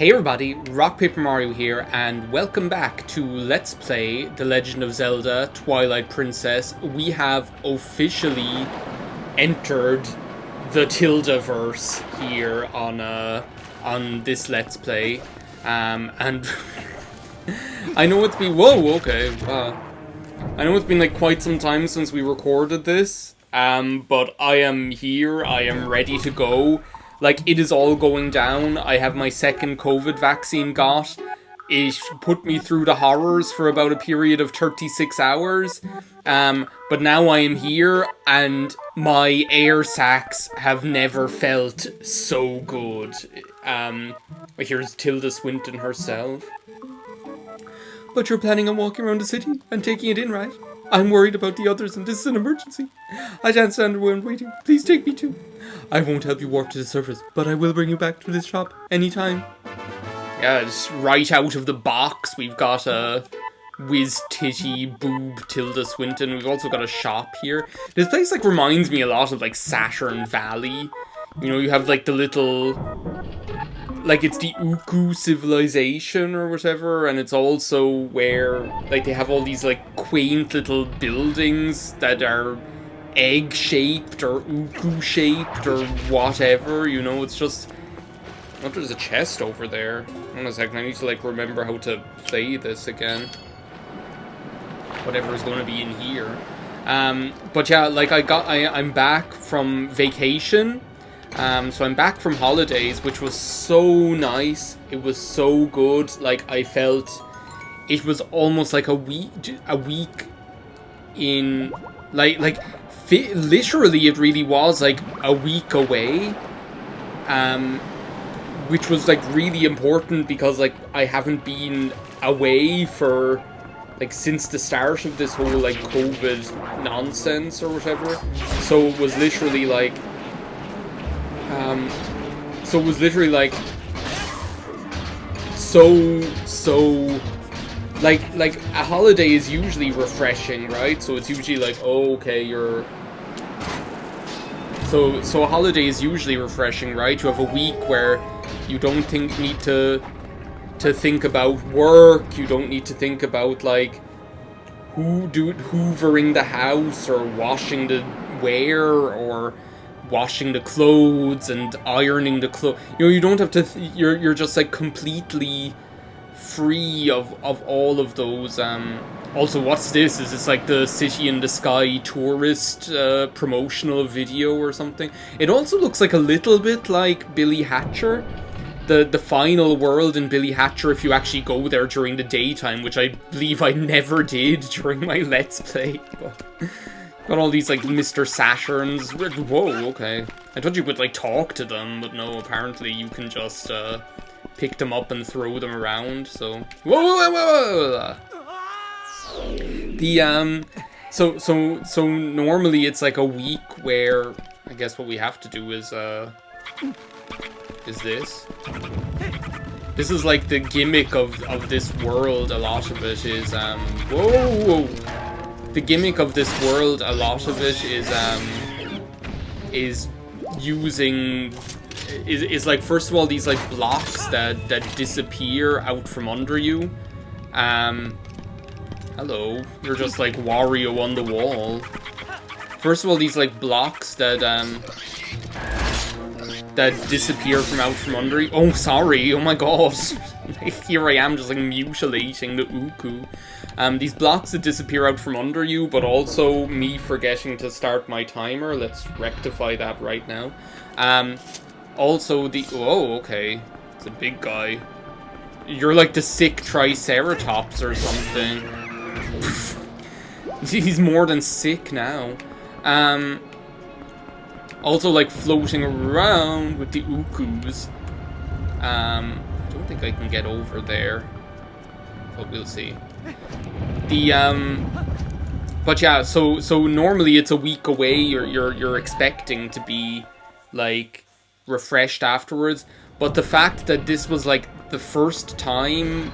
Hey everybody, RockPaperMario here, and welcome back to Let's Play The Legend of Zelda Twilight Princess. We have officially entered the Tildaverse here on this Let's Play, and I know it's been I know it's been like quite some time since we recorded this, but I am here, I am ready to go. Like, it is all going down. I have my second COVID vaccine got. It put me through the horrors for about a period of 36 hours. But now I am here, and my air sacs have never felt so good. Here's Tilda Swinton herself. But you're planning on walking around the city and taking it in, right? I'm worried about the others, and this is an emergency. I can't stand around waiting. Please take me too. I won't help you walk to the surface, but I will bring you back to this shop anytime. Yeah, it's right out of the box. We've got a whiz titty boob Tilda Swinton. We've also got a shop here. This place like reminds me a lot of like Saturn Valley. You know, you have like the little, like it's the Ooccoo civilization or whatever, and it's also where like they have all these like quaint little buildings that are egg-shaped or Ooccoo-shaped or whatever, you know, it's just... Oh, there's a chest over there. Hold on a second, I need to, like, remember how to play this again. Whatever is going to be in here. But yeah, like, I'm back from vacation. So I'm back from holidays, which was so nice. It was so good. Like, I felt... It was almost like a week in... Literally, it really was, like, a week away, which was, like, really important because, like, I haven't been away for, like, since the start of this whole, like, COVID nonsense or whatever, so it was literally, like, like, a holiday is usually refreshing, right? So it's usually like, oh, okay, you're... So a holiday is usually refreshing, right? You have a week where you don't need to think about work, you don't need to think about, like, hoovering the house, or washing the wear, or washing the clothes, and ironing the clothes. You know, you don't have to... You're just, like, completely free of all of those. Also, what's this? Is this like the City in the Sky tourist promotional video or something? It also looks like a little bit like Billy Hatcher, the final world in Billy Hatcher, if you actually go there during the daytime, which I believe I never did during my Let's Play. But got all these like Mr. Saturns. Whoa, okay. I thought you could like talk to them, but no, apparently you can just pick them up and throw them around, so... Whoa. So normally it's like a week where I guess what we have to do is this. This is like the gimmick of this world. A lot of it is whoa. The gimmick of this world, a lot of it is using is like, first of all, these like blocks that disappear out from under you. Hello, you're just like Wario on the wall. First of all, these like blocks that disappear from out from under you. Oh, sorry. Oh my god. Here I am just like mutilating the Ooccoo. These blocks that disappear out from under you, but also me forgetting to start my timer. Let's rectify that right now. Also the... Oh, okay. It's a big guy. You're like the sick Triceratops or something. He's more than sick now. Also, like, floating around with the Oockoos. I don't think I can get over there. But we'll see. But yeah, so normally it's a week away. You're expecting to be, like, refreshed afterwards. But the fact that this was, like, the first time...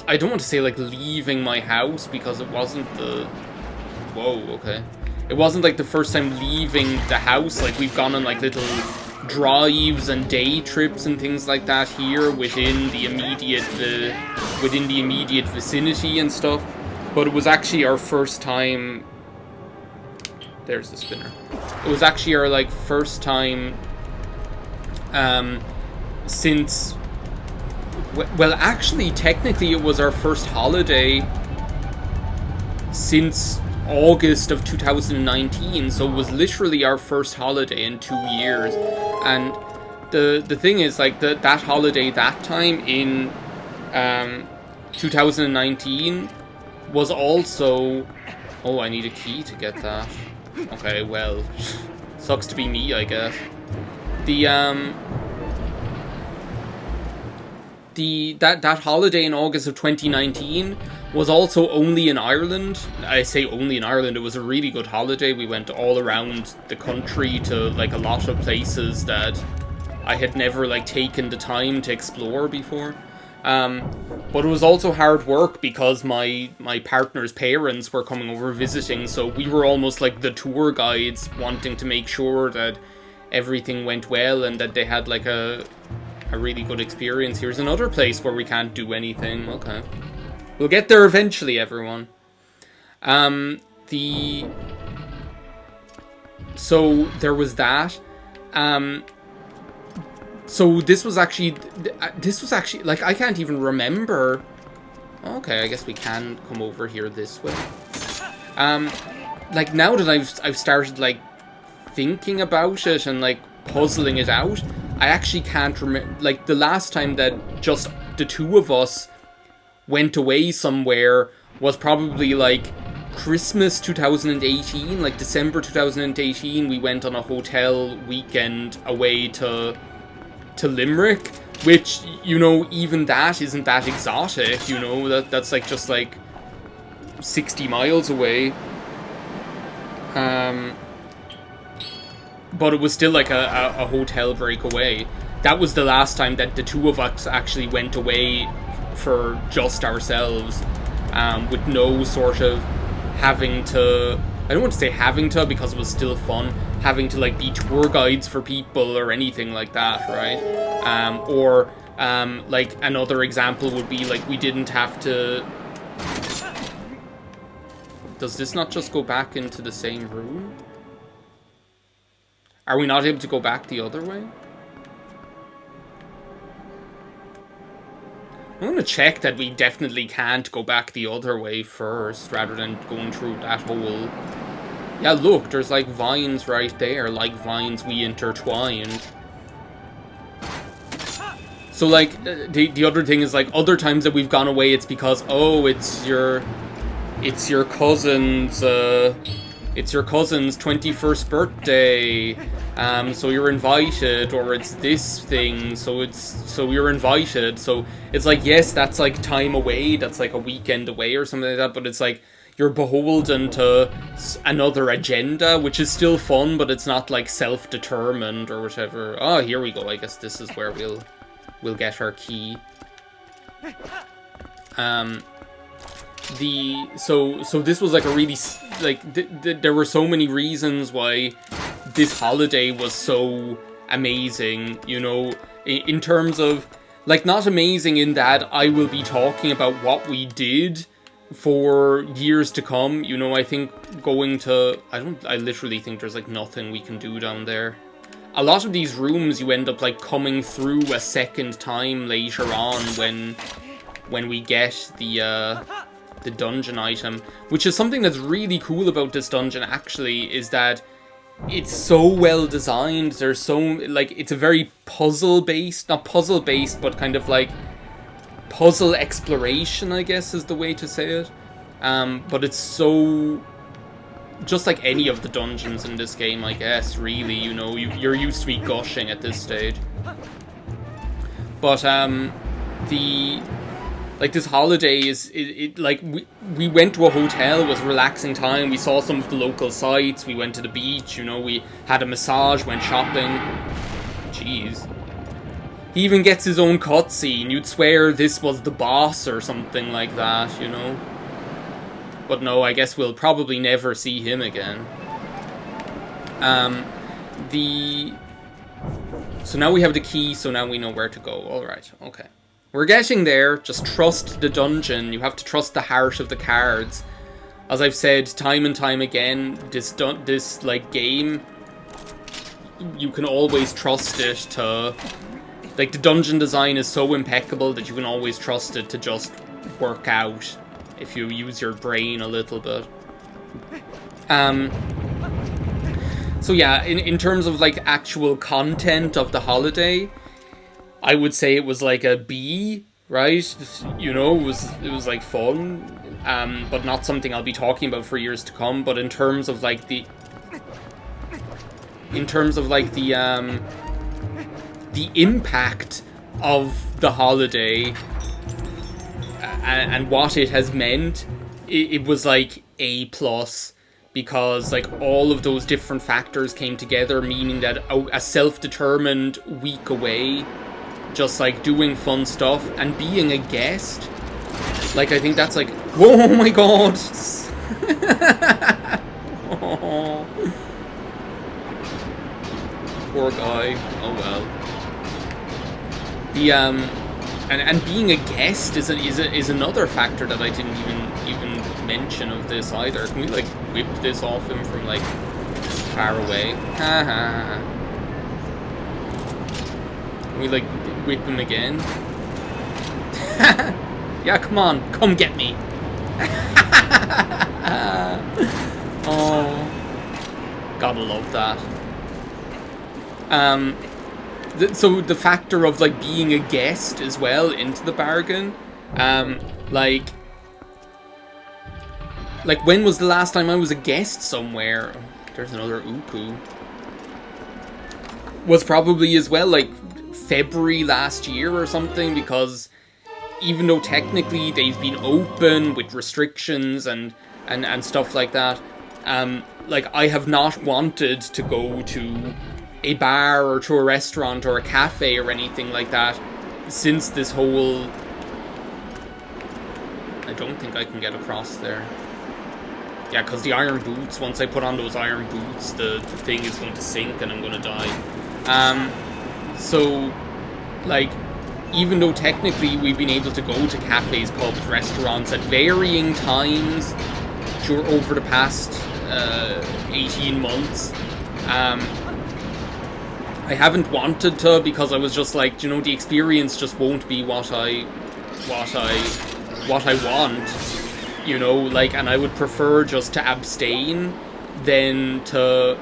I don't want to say, like, leaving my house, because it wasn't the... Whoa, okay. It wasn't, like, the first time leaving the house. Like, we've gone on, like, little drives and day trips and things like that here within the immediate vicinity and stuff. But it was actually our first time. There's the spinner. It was actually our like first time since. Well, actually, technically, it was our first holiday since August of 2019, so it was literally our first holiday in 2 years. And the thing is, like, that holiday that time in 2019 was also... Oh, I need a key to get that. Okay, well, sucks to be me, I guess. That holiday in August of 2019 was also only in Ireland. I say only in Ireland. It was a really good holiday. We went all around the country to like a lot of places that I had never like taken the time to explore before. But it was also hard work because my partner's parents were coming over visiting, so we were almost like the tour guides, wanting to make sure that everything went well and that they had like a really good experience. Here's another place where we can't do anything. Okay. We'll get there eventually, everyone. So there was that. So this was actually, like, I can't even remember. Okay, I guess we can come over here this way. Like, now that I've started, like, thinking about it and, like, puzzling it out, I actually can't remember, like, the last time that just the two of us went away somewhere was probably, like, Christmas 2018, like, December 2018, we went on a hotel weekend away to Limerick, which, you know, even that isn't that exotic, you know, that's, like, just, like, 60 miles away. But it was still like a hotel breakaway. That was the last time that the two of us actually went away for just ourselves, with no sort of having to... I don't want to say having to, because it was still fun, having to like be tour guides for people or anything like that, right? Like another example would be like we didn't have to... Does this not just go back into the same room? Are we not able to go back the other way? I'm going to check that we definitely can't go back the other way first, rather than going through that hole. Yeah, look, there's like vines right there, like vines we intertwined. So like, the other thing is like, other times that we've gone away, it's because, oh, it's your cousin's 21st birthday, so you're invited, or it's this thing, so you're invited. So it's like, yes, that's like time away, that's like a weekend away or something like that, but it's like you're beholden to another agenda, which is still fun, but it's not like self-determined or whatever. Oh, here we go. I guess this is where we'll get our key. So this was like a really, like, there were so many reasons why this holiday was so amazing, you know, in terms of, like, not amazing in that I will be talking about what we did for years to come, you know. I think going to, I literally think there's like nothing we can do down there. A lot of these rooms you end up like coming through a second time later on when we get the dungeon item, which is something that's really cool about this dungeon actually, is that it's so well designed. There's so, like, it's a very puzzle based, not puzzle based, but kind of like puzzle exploration, I guess is the way to say it. But it's so, just like any of the dungeons in this game, I guess, really, you know, you're used to me gushing at this stage. But like, this holiday is, like, we went to a hotel, it was a relaxing time, we saw some of the local sites, we went to the beach, you know, we had a massage, went shopping. Jeez. He even gets his own cutscene, you'd swear this was the boss or something like that, you know. But no, I guess we'll probably never see him again. So now we have the key, so now we know where to go. Alright, okay. We're getting there. Just trust the dungeon. You have to trust the heart of the cards. As I've said time and time again, this like game, you can always trust it to... Like, the dungeon design is so impeccable that you can always trust it to just work out if you use your brain a little bit. So yeah, in terms of like actual content of the holiday, I would say it was like a B, right? You know, it was like fun, but not something I'll be talking about for years to come. But in terms of like the impact of the holiday and what it has meant, it was like A+. Because, like, all of those different factors came together, meaning that a self-determined week away, just, like, doing fun stuff, and being a guest, like, I think that's, like, whoa, oh my god! Oh. Poor guy. Oh well. The, and being a guest is another factor that I didn't even mention of this either. Can we like whip this off him from like far away? Haha. Can we like whip him again? Yeah, come on, come get me. Oh, gotta love that. So the factor of like being a guest as well into the bargain, like when was the last time I was a guest somewhere? There's another Ooccoo. Was probably as well like February last year or something, because even though technically they've been open with restrictions and stuff like that, like I have not wanted to go to a bar or to a restaurant or a cafe or anything like that since this whole... I don't think I can get across there. Yeah, because the iron boots, once I put on those iron boots, the thing is going to sink and I'm going to die. So, like, even though technically we've been able to go to cafes, pubs, restaurants at varying times over the past 18 months, I haven't wanted to, because I was just like, you know, the experience just won't be what I want, you know, like, and I would prefer just to abstain than to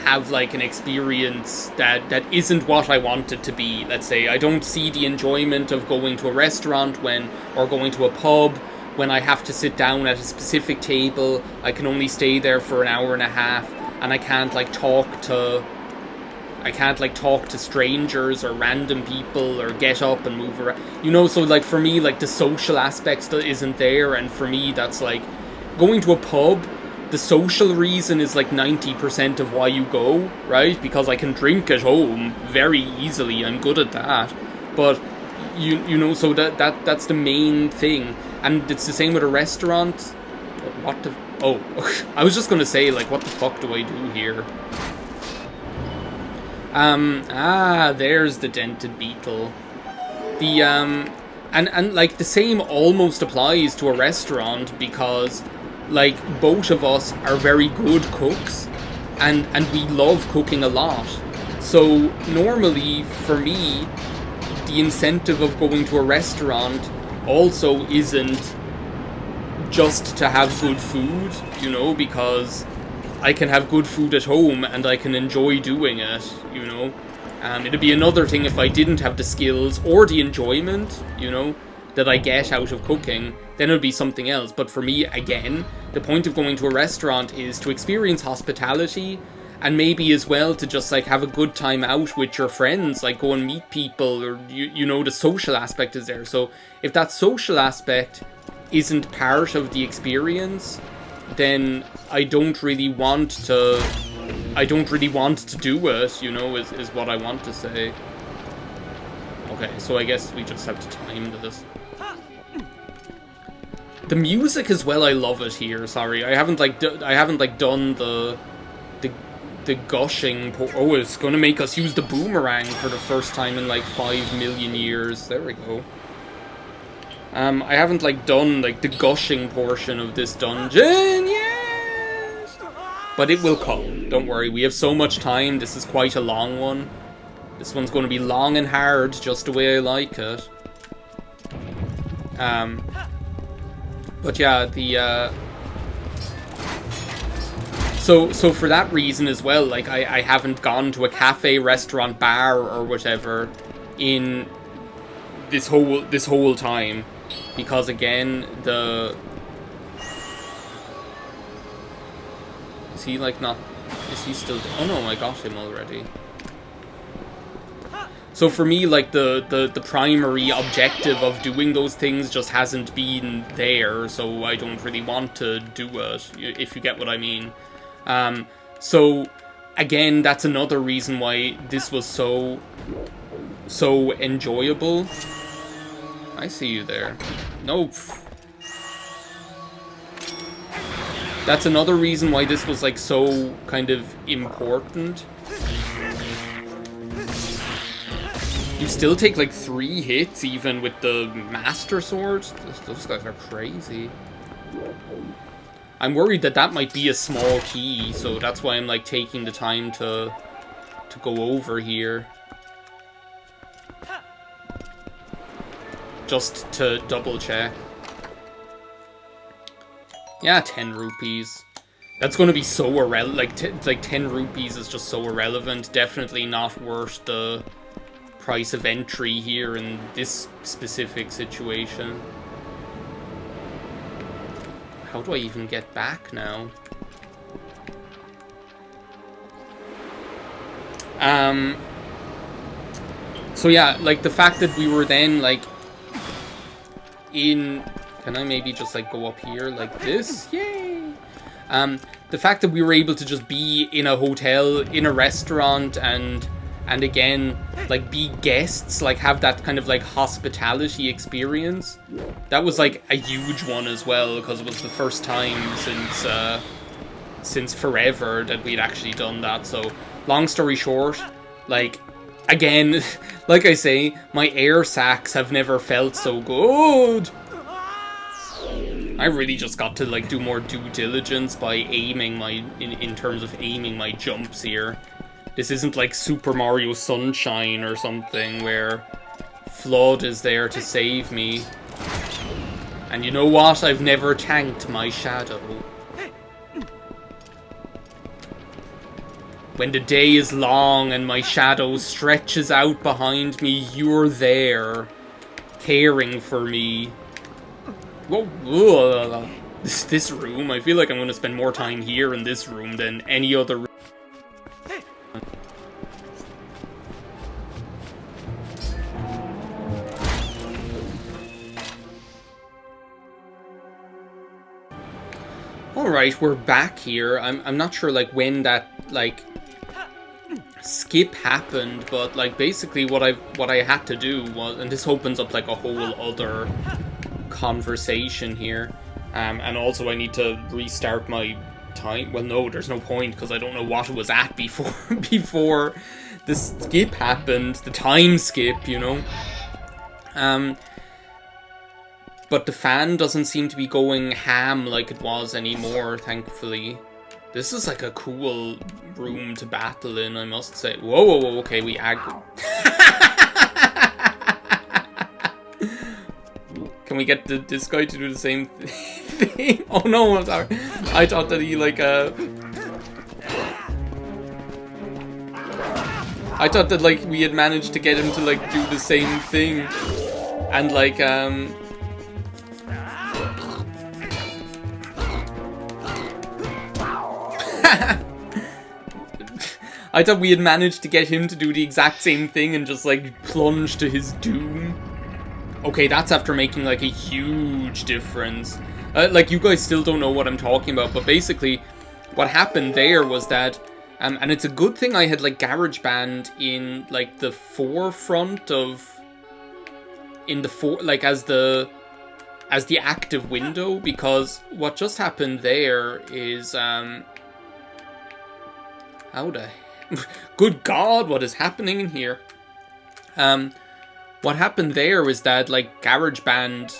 have like an experience that isn't what I want it to be. Let's say I don't see the enjoyment of going to a restaurant or going to a pub when I have to sit down at a specific table. I can only stay there for an hour and a half, and I can't like talk to strangers or random people or get up and move around, you know. So like for me, like the social aspect still isn't there, and for me that's like going to a pub. The social reason is like 90% of why you go, right? Because I can drink at home very easily. I'm good at that. But you know, so that's the main thing. And it's the same with a restaurant. What the... Oh, I was just gonna say, like, what the fuck do I do here? There's the dented beetle. The, and like, the same almost applies to a restaurant, because, like, both of us are very good cooks, and we love cooking a lot. So, normally, for me, the incentive of going to a restaurant also isn't just to have good food, you know, because I can have good food at home and I can enjoy doing it, you know. It'd be another thing if I didn't have the skills or the enjoyment, you know, that I get out of cooking, then it would be something else. But for me, again, the point of going to a restaurant is to experience hospitality, and maybe as well to just like have a good time out with your friends, like go and meet people, or you know, the social aspect is there. So if that social aspect isn't part of the experience, then I don't really want to do it, you know, is what I want to say. Okay, so I guess we just have to time this. The music as well, I love it here. Sorry, I haven't done the the gushing... Oh, it's gonna make us use the boomerang for the first time in like 5 million years. There we go. I haven't like done like the gushing portion of this dungeon. Yes! But it will come. Don't worry. We have so much time. This is quite a long one. This one's going to be long and hard, just the way I like it. But yeah, the so for that reason as well, like I haven't gone to a cafe, restaurant, bar or whatever in this whole time, because again is he like not, is he still, oh no, I got him already. So for me, like, the primary objective of doing those things just hasn't been there, so I don't really want to do it, if you get what I mean. So, again, that's another reason why this was so enjoyable. I see you there. Nope. That's another reason why this was, like, so kind of important. You still take like 3 hits even with the Master Swords? Those guys are crazy. I'm worried that that might be a small key, so that's why I'm like taking the time to go over here. Just to double check. Yeah, 10 rupees. That's going to be so irrelevant. Like 10 rupees is just so irrelevant. Definitely not worth the price of entry here in this specific situation. How do I even get back now? So yeah, like the fact that we were then like in, can I maybe just like go up here like this? Yay! The fact that we were able to just be in a hotel, in a restaurant, and again, like, be guests, like, have that kind of, like, hospitality experience. That was, like, a huge one as well, because it was the first time since forever that we'd actually done that. So, long story short, like, again, like I say, my air sacs have never felt so good. I really just got to, like, do more due diligence by aiming in terms of aiming my jumps here. This isn't like Super Mario Sunshine or something where FLUDD is there to save me. And you know what? I've never tanked my shadow. When the day is long and my shadow stretches out behind me, you're there, caring for me. Whoa, this room, I feel like I'm going to spend more time here in this room than any other room. Alright, we're back here. I'm not sure, like, when that, like, skip happened, but, like, basically what I had to do was, and this opens up, like, a whole other conversation here, and also I need to restart my time. Well, no, there's no point, because I don't know what it was at before the skip happened, the time skip, you know? But the fan doesn't seem to be going ham like it was anymore, thankfully. This is like a cool room to battle in, I must say. Whoa, whoa, whoa, okay, we aggro. Can we get this guy to do the same thing? Oh no, I'm sorry. I thought that he like, I thought that like we had managed to get him to like do the same thing. And like, I thought we had managed to get him to do the exact same thing and just, like, plunge to his doom. Okay, that's after making, like, a huge difference. Like, you guys still don't know what I'm talking about, but basically, what happened there was that, and it's a good thing I had, like, GarageBand in, like, the forefront of, like, as the active window, because what just happened there is, How the... Good God, what is happening in here? What happened there is that, like, GarageBand,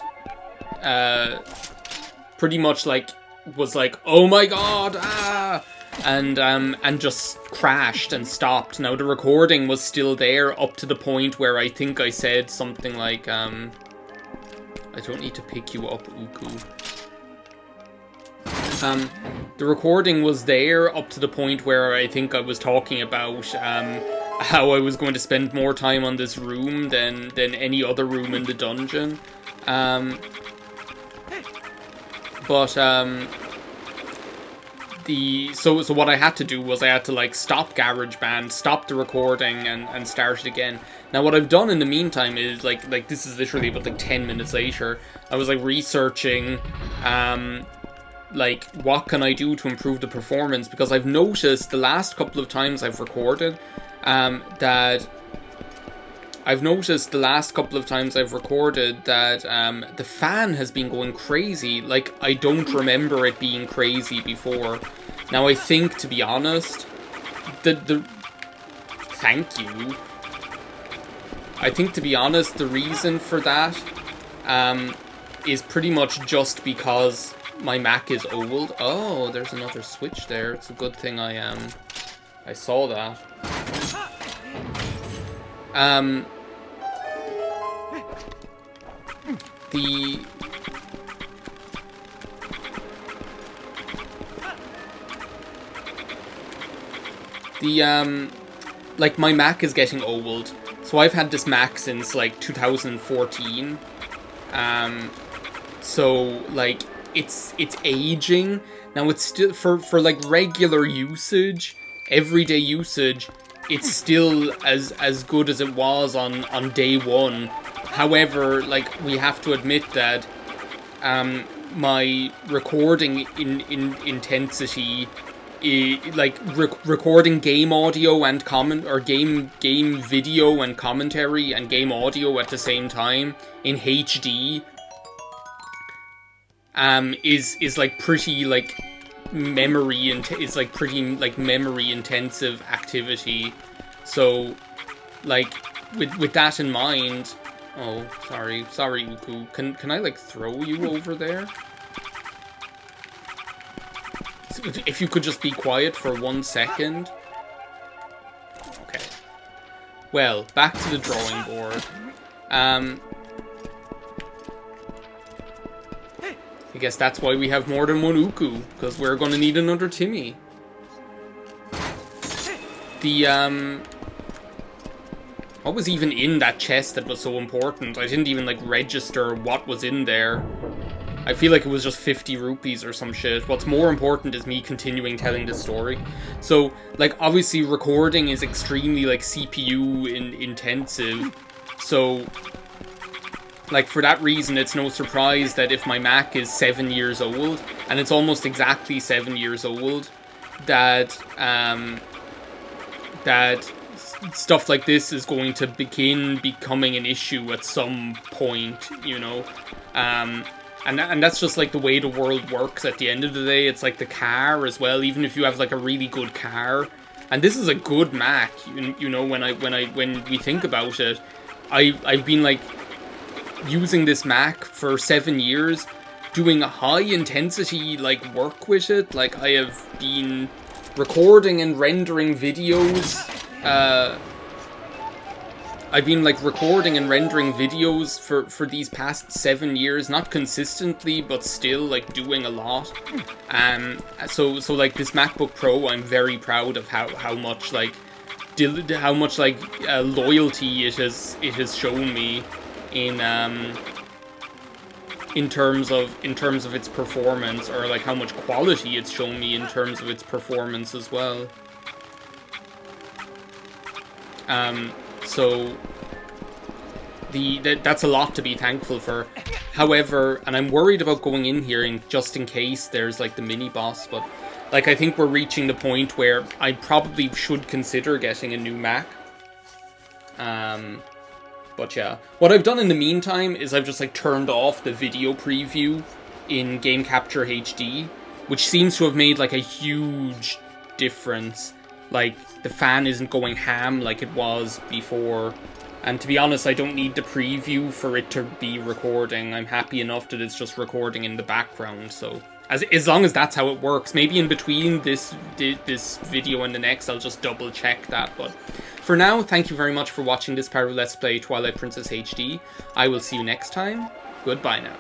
pretty much, like, was like, oh my God, ah! And just crashed and stopped. Now, the recording was still there up to the point where I think I said something like, I don't need to pick you up, Ooccoo. The recording was there up to the point where I think I was talking about how I was going to spend more time on this room than any other room in the dungeon. So what I had to do was I had to like stop GarageBand, stop the recording, and start it again. Now what I've done in the meantime is like this is literally about like 10 minutes later. I was like researching like what can I do to improve the performance, because I've noticed the last couple of times I've recorded that the fan has been going crazy. Like, I don't remember it being crazy before. Now, I think, to be honest, thank you. I think, to be honest, the reason for that is pretty much just because my Mac is old. Oh, there's another switch there. It's a good thing I saw that. Like, my Mac is getting old. So I've had this Mac since, like, 2014. So, like, it's aging. Now, it's still, for like, regular usage, everyday usage, it's still as good as it was on day one. However, like, we have to admit that my recording intensity, recording game audio and game video and commentary and game audio at the same time in HD, is like pretty like memory memory intensive activity. So, like, with that in mind. Oh, sorry, Ooccoo. Can I, like, throw you over there? If you could just be quiet for 1 second. Okay. Well, back to the drawing board. I guess that's why we have more than one Ooccoo, because we're gonna need another Timmy. What was even in that chest that was so important? I didn't even, like, register what was in there. I feel like it was just 50 rupees or some shit. What's more important is me continuing telling this story. So, like, obviously recording is extremely, like, CPU intensive. So, like, for that reason, it's no surprise that if my Mac is 7 years old, and it's almost exactly 7 years old, that stuff like this is going to begin becoming an issue at some point, you know. And that's just like the way the world works at the end of the day. It's like the car as well. Even if you have like a really good car, and this is a good Mac, you know, when we think about it, I've been like using this Mac for 7 years, doing a high intensity like work with it. Like, I have been recording and rendering videos. I've been like recording and rendering videos for these past 7 years, not consistently, but still like doing a lot. So like this MacBook Pro, I'm very proud of how much loyalty it has shown me in terms of its performance, or like how much quality it's shown me in terms of its performance as well. So that's a lot to be thankful for. However, and I'm worried about going in here just in case there's like the mini boss, but like I think we're reaching the point where I probably should consider getting a new Mac. But yeah, what I've done in the meantime is I've just like turned off the video preview in Game Capture HD, which seems to have made like a huge difference like, the fan isn't going ham like it was before. And to be honest, I don't need the preview for it to be recording. I'm happy enough that it's just recording in the background, so... As long as that's how it works. Maybe in between this video and the next, I'll just double check that. But for now, thank you very much for watching this part of Let's Play Twilight Princess HD. I will see you next time. Goodbye now.